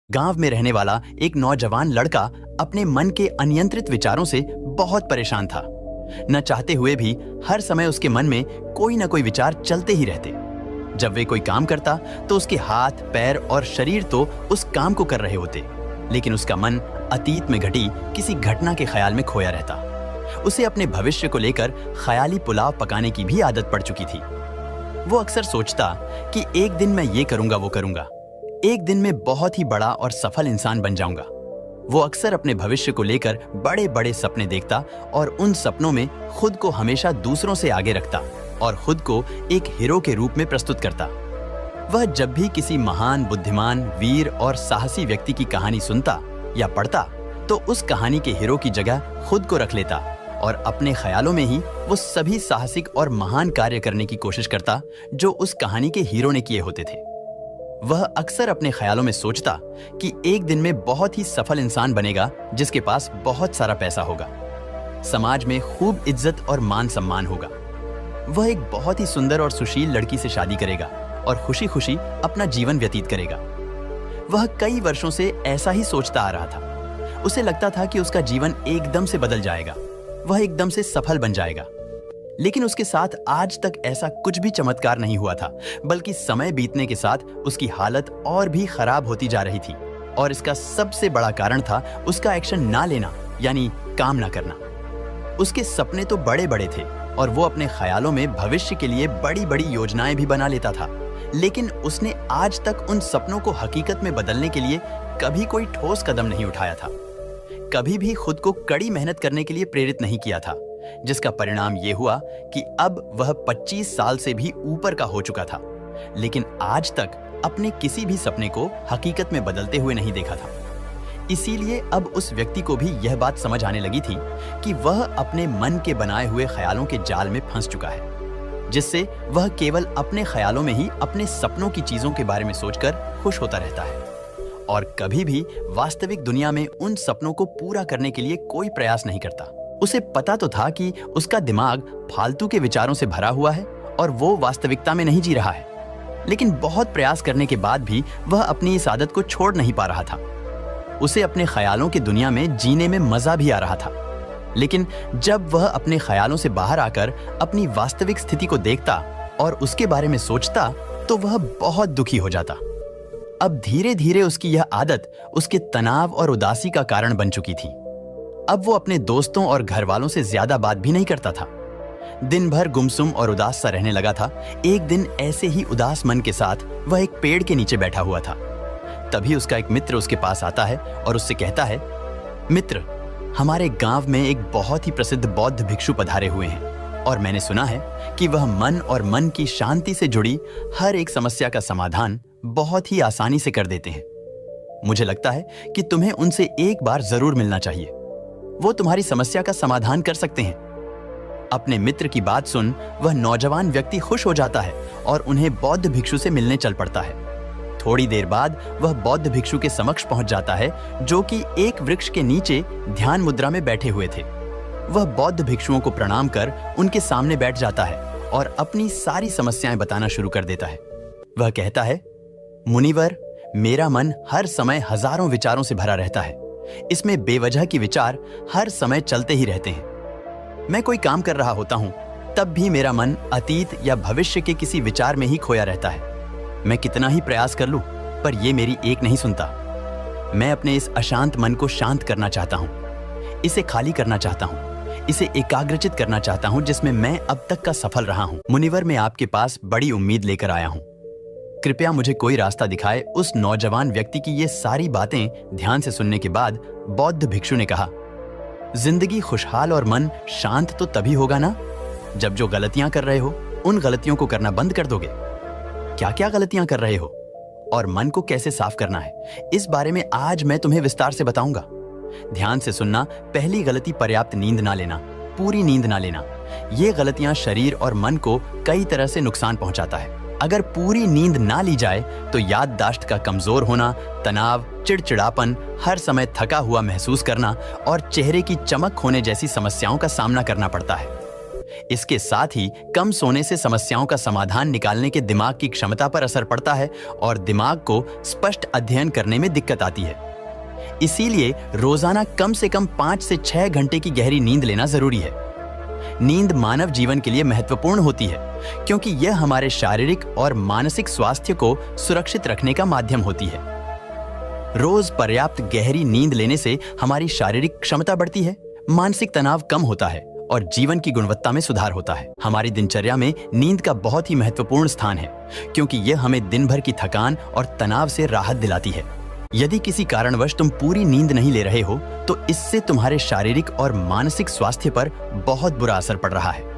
गांव में रहने वाला एक नौजवान लड़का अपने मन के अनियंत्रित विचारों से बहुत परेशान था। न चाहते हुए भी हर समय उसके मन में कोई न कोई विचार चलते ही रहते। जब वे कोई काम करता तो उसके हाथ, पैर और शरीर तो उस काम को कर रहे होते, लेकिन उसका मन अतीत में घटी किसी घटना के ख्याल में खोया रहता। उसे अपने भविष्य को लेकर ख्याली पुलाव पकाने की भी आदत पड़ चुकी थी। वो अक्सर सोचता कि एक दिन मैं ये करूंगा, वो करूंगा, एक दिन मैं बहुत ही बड़ा और सफल इंसान बन जाऊंगा। वो अक्सर अपने भविष्य को लेकर बड़े बड़े सपने देखता और उन सपनों में खुद को हमेशा दूसरों से आगे रखता और खुद को एक हीरो के रूप में प्रस्तुत करता। वह जब भी किसी महान, बुद्धिमान, वीर और साहसी व्यक्ति की कहानी सुनता या पढ़ता तो उस कहानी के हीरो की जगह खुद को रख लेता और अपने ख्यालों में ही वो सभी साहसिक और महान कार्य करने की कोशिश करता जो उस कहानी के हीरो ने किए होते थे। वह अक्सर अपने ख्यालों में सोचता कि एक दिन में बहुत ही सफल इंसान बनेगा जिसके पास बहुत सारा पैसा होगा, समाज में खूब इज्जत और मान सम्मान होगा। वह एक बहुत ही सुंदर और सुशील लड़की से शादी करेगा और खुशी खुशी अपना जीवन व्यतीत करेगा। वह कई वर्षों से ऐसा ही सोचता आ रहा था। उसे लगता था कि उसका जीवन एकदम से बदल जाएगा, वह एकदम से सफल बन जाएगा। लेकिन उसके साथ आज तक ऐसा कुछ भी चमत्कार नहीं हुआ था, बल्कि समय बीतने के साथ उसकी हालत और भी खराब होती जा रही थी। और इसका सबसे बड़ा कारण था उसका एक्शन ना लेना, यानी काम ना करना। उसके सपने तो बड़े बड़े थे और वो अपने ख्यालों में भविष्य के लिए बड़ी बड़ी योजनाएं भी बना लेता था, लेकिन उसने आज तक उन सपनों को हकीकत में बदलने के लिए कभी कोई ठोस कदम नहीं उठाया था। कभी भी खुद को कड़ी मेहनत करने के लिए प्रेरित नहीं किया था, जिसका परिणाम यह हुआ कि अब वह 25 साल से भी ऊपर का हो चुका था, लेकिन आज तक अपने किसी भी सपने को हकीकत में बदलते हुए नहीं देखा था। इसीलिए अब उस व्यक्ति को भी यह बात समझ आने लगी थी कि वह अपने मन के बनाए हुए ख्यालों के जाल में फंस चुका है, जिससे वह केवल अपने ख्यालों में ही अपने सपनों की चीजों के बारे में सोचकर खुश होता रहता है और कभी भी वास्तविक दुनिया में उन सपनों को पूरा करने के लिए कोई प्रयास नहीं करता। उसे पता तो था कि उसका दिमाग फालतू के विचारों से भरा हुआ है और वो वास्तविकता में नहीं जी रहा है, लेकिन बहुत प्रयास करने के बाद भी वह अपनी इस आदत को छोड़ नहीं पा रहा था। उसे अपने ख्यालों की दुनिया में जीने में मजा भी आ रहा था, लेकिन जब वह अपने ख्यालों से बाहर आकर अपनी वास्तविक स्थिति को देखता और उसके बारे में सोचता तो वह बहुत दुखी हो जाता। अब धीरे धीरे उसकी यह आदत उसके तनाव और उदासी का कारण बन चुकी थी। अब वो अपने दोस्तों और घर वालों से ज्यादा बात भी नहीं करता था। दिन भर गुमसुम और उदास सा रहने लगा था। एक दिन ऐसे ही उदास मन के साथ वह एक पेड़ के नीचे बैठा हुआ था। तभी उसका एक मित्र उसके पास आता है और उससे कहता है, मित्र, हमारे गांव में एक बहुत ही प्रसिद्ध बौद्ध भिक्षु पधारे हुए हैं और मैंने सुना है कि वह मन और मन की शांति से जुड़ी हर एक समस्या का समाधान बहुत ही आसानी से कर देते हैं। मुझे लगता है कि तुम्हें उनसे एक बार जरूर मिलना चाहिए, वो तुम्हारी समस्या का समाधान कर सकते हैं। अपने मित्र की बात सुन वह नौजवान व्यक्ति खुश हो जाता है और उन्हें बौद्ध भिक्षु से मिलने चल पड़ता है। थोड़ी देर बाद वह बौद्ध भिक्षु के समक्ष पहुंच जाता है, जो कि एक वृक्ष के नीचे ध्यान मुद्रा में बैठे हुए थे। वह बौद्ध भिक्षुओं को प्रणाम कर उनके सामने बैठ जाता है और अपनी सारी समस्याएं बताना शुरू कर देता है। वह कहता है, मुनिवर, मेरा मन हर समय हजारों विचारों से भरा रहता है। इसमें बेवजह की विचार हर समय चलते ही रहते हैं। मैं कोई काम कर रहा होता हूं तब भी मेरा मन अतीत या भविष्य के किसी विचार में ही खोया रहता है। मैं कितना ही प्रयास कर लूं पर यह मेरी एक नहीं सुनता। मैं अपने इस अशांत मन को शांत करना चाहता हूं, इसे खाली करना चाहता हूं, इसे एकाग्रचित करना चाहता हूं जिसमें मैं अब तक का सफल रहा हूं। मुनिवर, मैं आपके पास बड़ी उम्मीद लेकर आया हूं, कृपया मुझे कोई रास्ता दिखाए। उस नौजवान व्यक्ति की ये सारी बातें ध्यान से सुनने के बाद बौद्ध भिक्षु ने कहा, जिंदगी खुशहाल और मन शांत तो तभी होगा ना जब जो गलतियां कर रहे हो उन गलतियों को करना बंद कर दोगे। क्या क्या गलतियां कर रहे हो और मन को कैसे साफ करना है, इस बारे में आज मैं तुम्हें विस्तार से बताऊंगा। ध्यान से सुनना। पहली गलती, पर्याप्त नींद ना लेना, पूरी नींद ना लेना। ये गलतियां शरीर और मन को कई तरह से नुकसान पहुंचाता है। अगर पूरी नींद ना ली जाए तो याददाश्त का कमजोर होना, तनाव, चिड़चिड़ापन, हर समय थका हुआ महसूस करना और चेहरे की चमक खोने जैसी समस्याओं का सामना करना पड़ता है। इसके साथ ही कम सोने से समस्याओं का समाधान निकालने के दिमाग की क्षमता पर असर पड़ता है और दिमाग को स्पष्ट अध्ययन करने में दिक्कत आती है। इसीलिए रोजाना कम से कम 5 से 6 घंटे की गहरी नींद लेना जरूरी है। नींद मानव जीवन के लिए महत्वपूर्ण होती है क्योंकि यह हमारे शारीरिक और मानसिक स्वास्थ्य को सुरक्षित रखने का माध्यम होती है। रोज पर्याप्त गहरी नींद लेने से हमारी शारीरिक क्षमता बढ़ती है, मानसिक तनाव कम होता है और जीवन की गुणवत्ता में सुधार होता है। हमारी दिनचर्या में नींद का बहुत ही महत्वपूर्ण स्थान है क्योंकि यह हमें दिन भर की थकान और तनाव से राहत दिलाती है। यदि किसी कारणवश तुम पूरी नींद नहीं ले रहे हो तो इससे तुम्हारे शारीरिक और मानसिक स्वास्थ्य पर बहुत बुरा असर पड़ रहा है।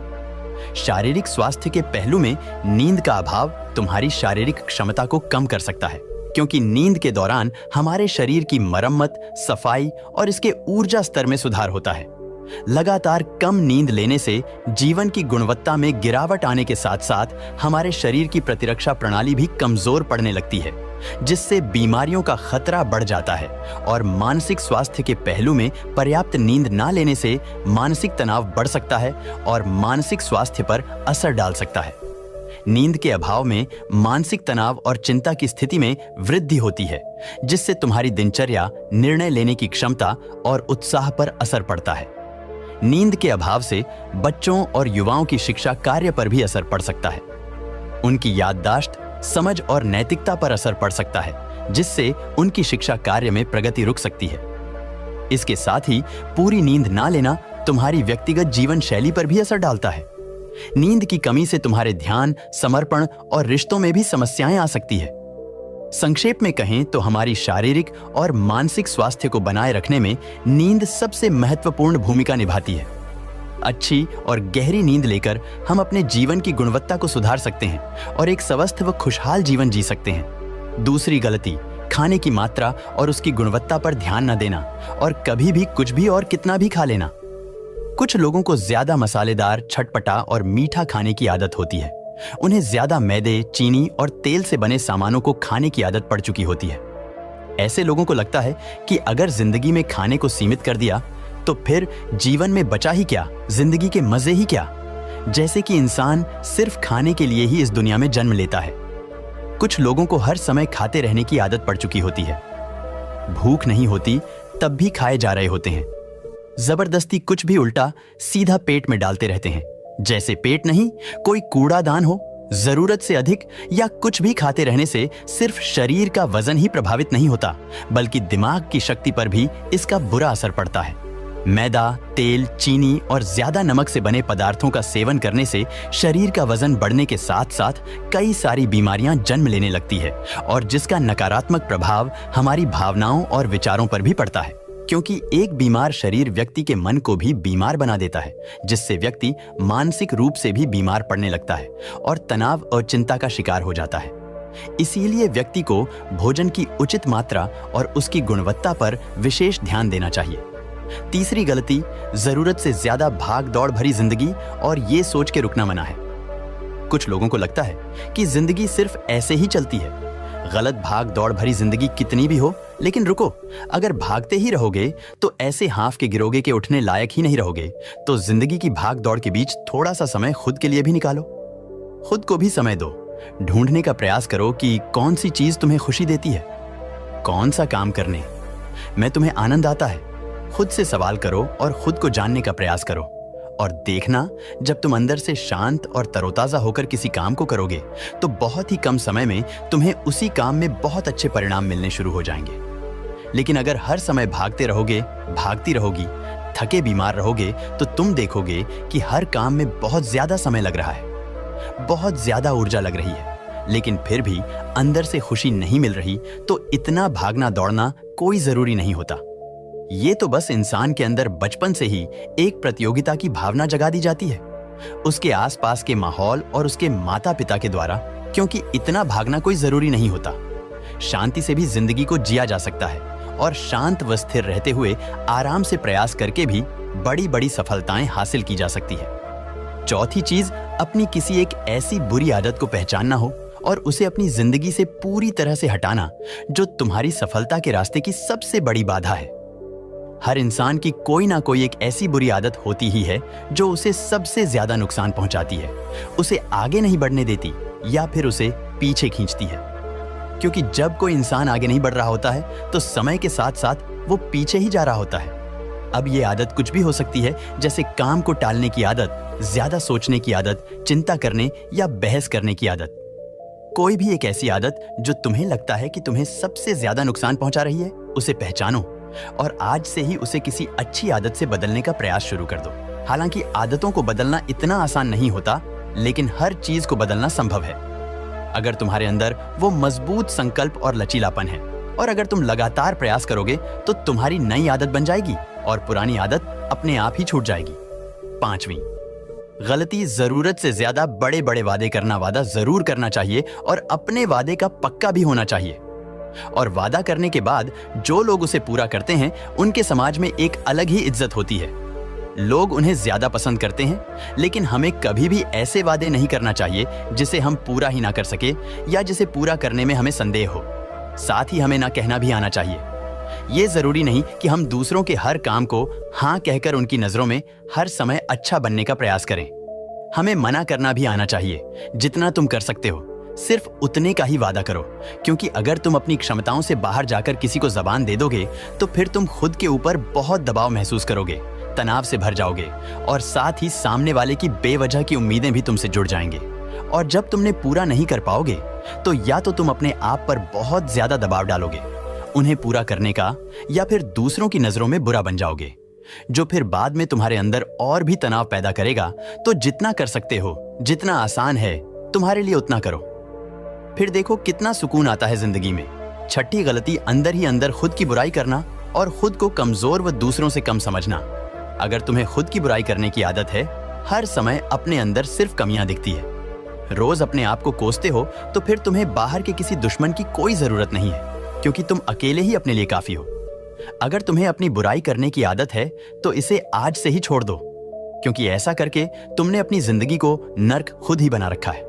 शारीरिक स्वास्थ्य के पहलू में नींद का अभाव तुम्हारी शारीरिक क्षमता को कम कर सकता है क्योंकि नींद के दौरान हमारे शरीर की मरम्मत, सफाई और इसके ऊर्जा स्तर में सुधार होता है। लगातार कम नींद लेने से जीवन की गुणवत्ता में गिरावट आने के साथ साथ हमारे शरीर की प्रतिरक्षा प्रणाली भी कमजोर पड़ने लगती है, जिससे बीमारियों का खतरा बढ़ जाता है। और मानसिक स्वास्थ्य के पहलू में पर्याप्त नींद ना लेने से मानसिक तनाव बढ़ सकता है और मानसिक स्वास्थ्य पर असर डाल सकता है। नींद के अभाव में मानसिक तनाव और चिंता की स्थिति में वृद्धि होती है, जिससे तुम्हारी दिनचर्या, निर्णय लेने की क्षमता और उत्साह पर असर पड़ता है। नींद के अभाव से बच्चों और युवाओं की शिक्षा कार्य पर भी असर पड़ सकता है। उनकी याददाश्त, समझ और नैतिकता पर असर पड़ सकता है, जिससे उनकी शिक्षा कार्य में प्रगति रुक सकती है। इसके साथ ही पूरी नींद ना लेना तुम्हारी व्यक्तिगत जीवन शैली पर भी असर डालता है। नींद की कमी से तुम्हारे ध्यान, समर्पण और रिश्तों में भी समस्याएं आ सकती है। संक्षेप में कहें तो हमारी शारीरिक और मानसिक स्वास्थ्य को बनाए रखने में नींद सबसे महत्वपूर्ण भूमिका निभाती है। अच्छी और गहरी नींद लेकर हम अपने जीवन की गुणवत्ता को सुधार सकते हैं और एक स्वस्थ व खुशहाल जीवन जी सकते हैं। दूसरी गलती, खाने की मात्रा और उसकी गुणवत्ता पर ध्यान न देना और कभी भी कुछ भी और कितना भी खा लेना। कुछ लोगों को ज्यादा मसालेदार, चटपटा और मीठा खाने की आदत होती है। उन्हें ज्यादा मैदे, चीनी और तेल से बने सामानों को खाने की आदत पड़ चुकी होती है। ऐसे लोगों को लगता है कि अगर जिंदगी में खाने को सीमित कर दिया तो फिर जीवन में बचा ही क्या, जिंदगी के मजे ही क्या। जैसे कि इंसान सिर्फ खाने के लिए ही इस दुनिया में जन्म लेता है। कुछ लोगों को हर समय खाते रहने की आदत पड़ चुकी होती है। भूख नहीं होती तब भी खाए जा रहे होते हैं। जबरदस्ती कुछ भी उल्टा सीधा पेट में डालते रहते हैं, जैसे पेट नहीं कोई कूड़ादान हो। जरूरत से अधिक या कुछ भी खाते रहने से सिर्फ शरीर का वजन ही प्रभावित नहीं होता, बल्कि दिमाग की शक्ति पर भी इसका बुरा असर पड़ता है। मैदा, तेल, चीनी और ज्यादा नमक से बने पदार्थों का सेवन करने से शरीर का वजन बढ़ने के साथ साथ कई सारी बीमारियां जन्म लेने लगती है और जिसका नकारात्मक प्रभाव हमारी भावनाओं और विचारों पर भी पड़ता है, क्योंकि एक बीमार शरीर व्यक्ति के मन को भी बीमार बना देता है, जिससे व्यक्ति मानसिक रूप से भी बीमार पड़ने लगता है और तनाव और चिंता का शिकार हो जाता है। इसीलिए व्यक्ति को भोजन की उचित मात्रा और उसकी गुणवत्ता पर विशेष ध्यान देना चाहिए। तीसरी गलती, जरूरत से ज्यादा भाग दौड़ भरी जिंदगी और ये सोच के रुकना मना है। कुछ लोगों को लगता है कि जिंदगी सिर्फ ऐसे ही चलती है। गलत भाग दौड़ भरी जिंदगी कितनी भी हो, लेकिन रुको, अगर भागते ही रहोगे तो ऐसे हाफ के गिरोगे के उठने लायक ही नहीं रहोगे। तो जिंदगी की भाग दौड़ के बीच थोड़ा सा समय खुद के लिए भी निकालो। खुद को भी समय दो। ढूंढने का प्रयास करो कि कौन सी चीज तुम्हें खुशी देती है, कौन सा काम करने में तुम्हें आनंद आता है। खुद से सवाल करो और खुद को जानने का प्रयास करो और देखना, जब तुम अंदर से शांत और तरोताजा होकर किसी काम को करोगे तो बहुत ही कम समय में तुम्हें उसी काम में बहुत अच्छे परिणाम मिलने शुरू हो जाएंगे। लेकिन अगर हर समय भागते रहोगे, भागती रहोगी, थके बीमार रहोगे तो तुम देखोगे कि हर काम में बहुत ज्यादा समय लग रहा है, बहुत ज्यादा ऊर्जा लग रही है, लेकिन फिर भी अंदर से खुशी नहीं मिल रही। तो इतना भागना दौड़ना कोई जरूरी नहीं होता। ये तो बस इंसान के अंदर बचपन से ही एक प्रतियोगिता की भावना जगा दी जाती है, उसके आसपास के माहौल और उसके माता पिता के द्वारा, क्योंकि इतना भागना कोई जरूरी नहीं होता। शांति से भी जिंदगी को जिया जा सकता है और शांत व स्थिर रहते हुए आराम से प्रयास करके भी बड़ी बड़ी सफलताएं हासिल की जा सकती है। चौथी चीज, अपनी किसी एक ऐसी बुरी आदत को पहचानना हो और उसे अपनी जिंदगी से पूरी तरह से हटाना जो तुम्हारी सफलता के रास्ते की सबसे बड़ी बाधा है। हर इंसान की कोई ना कोई एक ऐसी बुरी आदत होती ही है जो उसे सबसे ज्यादा नुकसान पहुंचाती है, उसे आगे नहीं बढ़ने देती या फिर उसे पीछे खींचती है। क्योंकि जब कोई इंसान आगे नहीं बढ़ रहा होता है तो समय के साथ साथ वो पीछे ही जा रहा होता है। अब ये आदत कुछ भी हो सकती है, जैसे काम को टालने की आदत, ज्यादा सोचने की आदत, चिंता करने या बहस करने की आदत। कोई भी एक ऐसी आदत जो तुम्हें लगता है कि तुम्हें सबसे ज्यादा नुकसान पहुंचा रही है, उसे पहचानो और आज से ही उसे किसी अच्छी आदत से बदलने का प्रयास शुरू कर दो। हालांकि आदतों को बदलना इतना आसान नहीं होता, लेकिन हर चीज को बदलना संभव है अगर तुम्हारे अंदर वो मजबूत संकल्प और लचीलापन है। और अगर तुम लगातार प्रयास करोगे तो तुम्हारी नई आदत बन जाएगी और पुरानी आदत अपने आप ही छूट जाएगी। 5वीं गलती, जरूरत से ज्यादा बड़े बड़े वादे करना। वादा जरूर करना चाहिए और अपने वादे का पक्का भी होना चाहिए। और वादा करने के बाद जो लोग उसे पूरा करते हैं उनके समाज में एक अलग ही इज्जत होती है। लोग उन्हें ज्यादा पसंद करते हैं। लेकिन हमें कभी भी ऐसे वादे नहीं करना चाहिए जिसे हम पूरा ही ना कर सके या जिसे पूरा करने में हमें संदेह हो। साथ ही हमें ना कहना भी आना चाहिए। ये जरूरी नहीं कि हम दूसरों के हर काम को हाँ कहकर उनकी नजरों में हर समय अच्छा बनने का प्रयास करें। हमें मना करना भी आना चाहिए। जितना तुम कर सकते हो सिर्फ उतने का ही वादा करो, क्योंकि अगर तुम अपनी क्षमताओं से बाहर जाकर किसी को जबान दे दोगे तो फिर तुम खुद के ऊपर बहुत दबाव महसूस करोगे, तनाव से भर जाओगे और साथ ही सामने वाले की बेवजह की उम्मीदें भी तुमसे जुड़ जाएंगे। और जब तुमने पूरा नहीं कर पाओगे तो या तो तुम अपने आप पर बहुत ज्यादा दबाव डालोगे उन्हें पूरा करने का, या फिर दूसरों की नजरों में बुरा बन जाओगे, जो फिर बाद में तुम्हारे अंदर और भी तनाव पैदा करेगा। तो जितना कर सकते हो, जितना आसान है तुम्हारे लिए उतना करो, फिर देखो कितना सुकून आता है जिंदगी में। 6ठी गलती, अंदर ही अंदर खुद की बुराई करना और खुद को कमजोर व दूसरों से कम समझना। अगर तुम्हें खुद की बुराई करने की आदत है, हर समय अपने अंदर सिर्फ कमियां दिखती है, रोज अपने आप को कोसते हो, तो फिर तुम्हें बाहर के किसी दुश्मन की कोई जरूरत नहीं है, क्योंकि तुम अकेले ही अपने लिए काफी हो। अगर तुम्हें अपनी बुराई करने की आदत है तो इसे आज से ही छोड़ दो, क्योंकि ऐसा करके तुमने अपनी जिंदगी को नर्क खुद ही बना रखा है।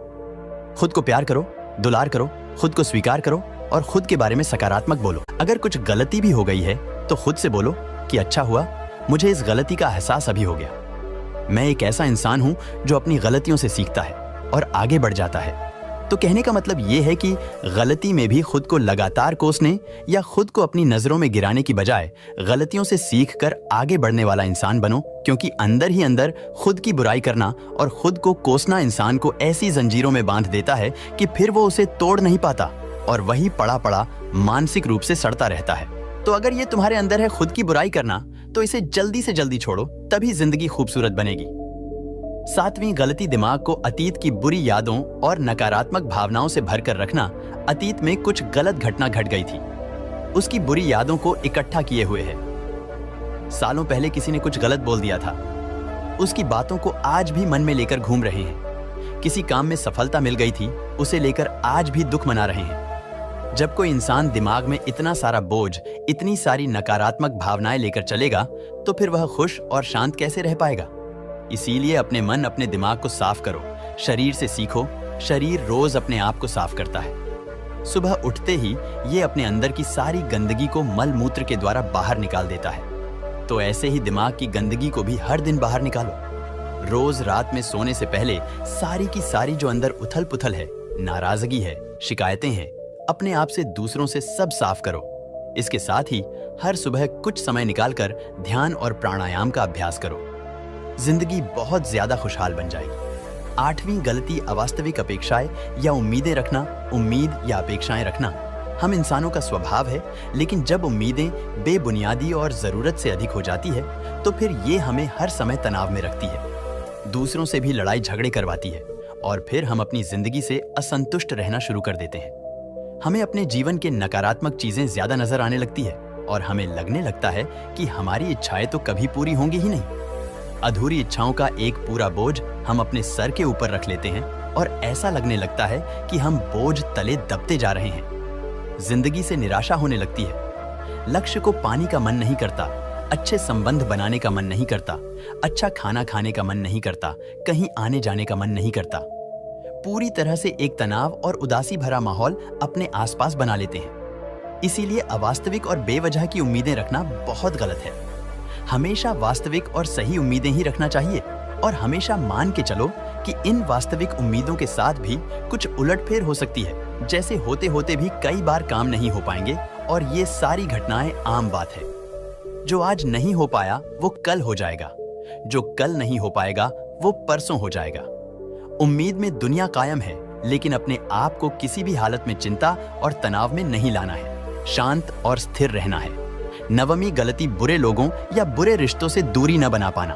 खुद को प्यार करो, दुलार करो, खुद को स्वीकार करो और खुद के बारे में सकारात्मक बोलो। अगर कुछ गलती भी हो गई है तो खुद से बोलो कि अच्छा हुआ, मुझे इस गलती का एहसास अभी हो गया। मैं एक ऐसा इंसान हूं जो अपनी गलतियों से सीखता है और आगे बढ़ जाता है। तो कहने का मतलब यह है कि गलती में भी खुद को लगातार कोसने या खुद को अपनी नजरों में गिराने की बजाय गलतियों से सीखकर आगे बढ़ने वाला इंसान बनो, क्योंकि अंदर ही अंदर खुद की बुराई करना और खुद को कोसना इंसान को ऐसी जंजीरों में बांध देता है कि फिर वो उसे तोड़ नहीं पाता और वही पड़ा पड़ा मानसिक रूप से सड़ता रहता है। तो अगर ये तुम्हारे अंदर है खुद की बुराई करना, तो इसे जल्दी से जल्दी छोड़ो, तभी जिंदगी खूबसूरत बनेगी। 7वीं गलती, दिमाग को अतीत की बुरी यादों और नकारात्मक भावनाओं से भरकर रखना। अतीत में कुछ गलत घटना घट गई थी, उसकी बुरी यादों को इकट्ठा किए हुए है। सालों पहले किसी ने कुछ गलत बोल दिया था, उसकी बातों को आज भी मन में लेकर घूम रहे हैं। किसी काम में सफलता मिल गई थी, उसे लेकर आज भी दुख मना रहे हैं। जब कोई इंसान दिमाग में इतना सारा बोझ, इतनी सारी नकारात्मक भावनाएं लेकर चलेगा, तो फिर वह खुश और शांत कैसे रह पाएगा। इसीलिए अपने मन, अपने दिमाग को साफ करो। शरीर से सीखो, शरीर रोज अपने आप को साफ करता है। सुबह उठते ही ये अपने अंदर की सारी गंदगी को मल मूत्र के द्वारा बाहर निकाल देता है। तो ऐसे ही दिमाग की गंदगी को भी हर दिन बाहर निकालो। रोज रात में सोने से पहले सारी की सारी जो अंदर उथल पुथल है, नाराजगी है, शिकायतें हैं, अपने आप से, दूसरों से सब साफ करो। इसके साथ ही हर सुबह कुछ समय निकालकर ध्यान और प्राणायाम का अभ्यास करो। जिंदगी बहुत ज्यादा खुशहाल बन जाएगी। 8वीं गलती, अवास्तविक अपेक्षाएं या उम्मीदें रखना। उम्मीद या अपेक्षाएं रखना हम इंसानों का स्वभाव है, लेकिन जब उम्मीदें बेबुनियादी और जरूरत से अधिक हो जाती है तो फिर ये हमें हर समय तनाव में रखती है, दूसरों से भी लड़ाई झगड़े करवाती है और फिर हम अपनी जिंदगी से असंतुष्ट रहना शुरू कर देते हैं। हमें अपने जीवन के नकारात्मक चीजें ज्यादा नजर आने लगती है और हमें लगने लगता है कि हमारी इच्छाएं तो कभी पूरी होंगी ही नहीं। अधूरी इच्छाओं का एक पूरा बोझ हम अपने सर के ऊपर रख लेते हैं और ऐसा लगने लगता है कि हम बोझ तले दबते जा रहे हैं। जिंदगी से निराशा होने लगती है। लक्ष्य को पाने का मन नहीं करता, अच्छे संबंध बनाने का मन नहीं करता, अच्छा खाना खाने का मन नहीं करता, कहीं आने जाने का मन नहीं करता। पूरी तरह से एक तनाव और उदासी भरा माहौल अपने आसपास बना लेते हैं। इसीलिए अवास्तविक और बेवजह की उम्मीदें रखना बहुत गलत है। हमेशा वास्तविक और सही उम्मीदें ही रखना चाहिए और हमेशा मान के चलो कि इन वास्तविक उम्मीदों के साथ भी कुछ उलटफेर हो सकती है। जैसे होते होते भी कई बार काम नहीं हो पाएंगे और ये सारी घटनाएं आम बात है। जो आज नहीं हो पाया वो कल हो जाएगा, जो कल नहीं हो पाएगा वो परसों हो जाएगा। उम्मीद में दुनिया कायम है, लेकिन अपने आप को किसी भी हालत में चिंता और तनाव में नहीं लाना है। शांत और स्थिर रहना है। नवमीं गलती बुरे लोगों या बुरे रिश्तों से दूरी न बना पाना।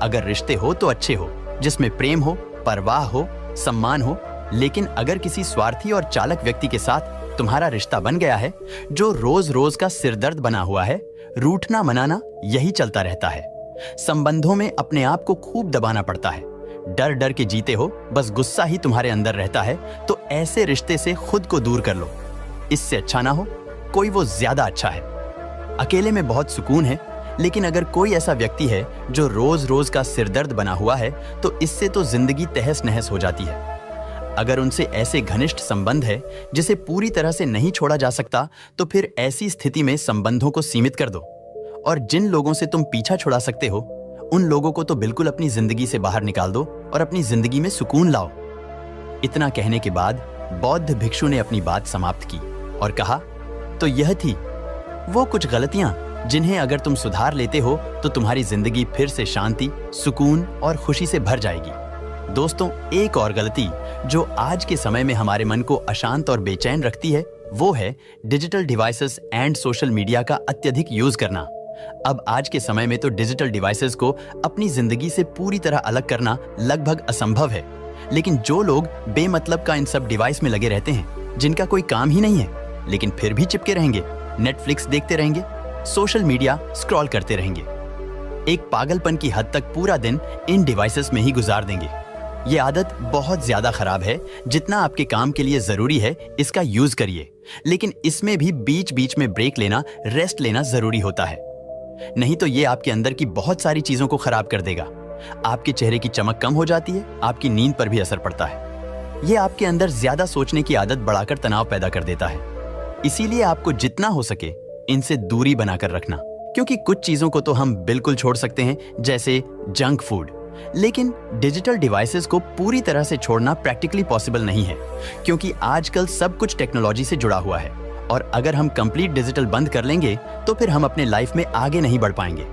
अगर रिश्ते हो तो अच्छे हो, जिसमें प्रेम हो, परवाह हो, सम्मान हो, लेकिन अगर किसी स्वार्थी और चालक व्यक्ति के साथ तुम्हारा रिश्ता बन गया है जो रोज रोज का सिरदर्द बना हुआ है, रूठना मनाना यही चलता रहता है। संबंधों में अपने आप को खूब दबाना पड़ता है। डर डर के जीते हो, बस गुस्सा ही तुम्हारे अंदर रहता है, तो ऐसे रिश्ते से खुद को दूर कर लो। इससे अच्छा ना हो कोई, वो ज्यादा अच्छा है। अकेले में बहुत सुकून है, लेकिन अगर कोई ऐसा व्यक्ति है जो रोज रोज का सिरदर्द बना हुआ है तो इससे तो जिंदगी तहस नहस हो जाती है। अगर उनसे ऐसे घनिष्ठ संबंध है जिसे पूरी तरह से नहीं छोड़ा जा सकता, तो फिर ऐसी स्थिति में संबंधों को सीमित कर दो और जिन लोगों से तुम पीछा छुड़ा सकते हो उन लोगों को तो बिल्कुल अपनी जिंदगी से बाहर निकाल दो और अपनी जिंदगी में सुकून लाओ। इतना कहने के बाद बौद्ध भिक्षु ने अपनी बात समाप्त की और कहा, तो यह थी वो कुछ गलतियां जिन्हें अगर तुम सुधार लेते हो तो तुम्हारी जिंदगी फिर से शांति, सुकून और खुशी से भर जाएगी। दोस्तों, एक और गलती जो आज के समय में हमारे मन को अशांत और बेचैन रखती है वो है digital devices and social media का अत्यधिक यूज करना। अब आज के समय में तो डिजिटल डिवाइसेस को अपनी जिंदगी से पूरी तरह अलग करना लगभग असंभव है, लेकिन जो लोग बेमतलब का इन सब डिवाइस में लगे रहते हैं, जिनका कोई काम ही नहीं है, लेकिन फिर भी चिपके रहेंगे, नेटफ्लिक्स देखते रहेंगे, सोशल मीडिया स्क्रॉल करते रहेंगे, एक पागलपन की हद तक पूरा दिन इन डिवाइसेस में ही गुजार देंगे। ये आदत बहुत ज्यादा खराब है। जितना आपके काम के लिए जरूरी है इसका यूज करिए, लेकिन इसमें भी बीच बीच में ब्रेक लेना, रेस्ट लेना जरूरी होता है। नहीं तो ये आपके अंदर की बहुत सारी चीजों को खराब कर देगा। आपके चेहरे की चमक कम हो जाती है, आपकी नींद पर भी असर पड़ता है। ये आपके अंदर ज्यादा सोचने की आदत बढ़ाकर तनाव पैदा कर देता है। इसीलिए आपको जितना हो सके इनसे दूरी बनाकर रखना, क्योंकि कुछ चीजों को तो हम बिल्कुल छोड़ सकते हैं, जैसे जंक फूड, लेकिन डिजिटल डिवाइसेस को पूरी तरह से छोड़ना प्रैक्टिकली पॉसिबल नहीं है, क्योंकि आजकल सब कुछ टेक्नोलॉजी से जुड़ा हुआ है और अगर हम कंप्लीट डिजिटल बंद कर लेंगे तो फिर हम अपने लाइफ में आगे नहीं बढ़ पाएंगे।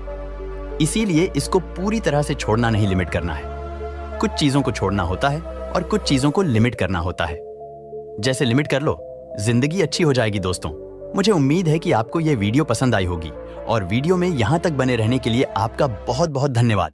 इसीलिए इसको पूरी तरह से छोड़ना नहीं, लिमिट करना है। कुछ चीजों को छोड़ना होता है और कुछ चीजों को लिमिट करना होता है। जैसे लिमिट कर लो, जिंदगी अच्छी हो जाएगी। दोस्तों, मुझे उम्मीद है कि आपको यह वीडियो पसंद आई होगी और वीडियो में यहां तक बने रहने के लिए आपका बहुत बहुत धन्यवाद।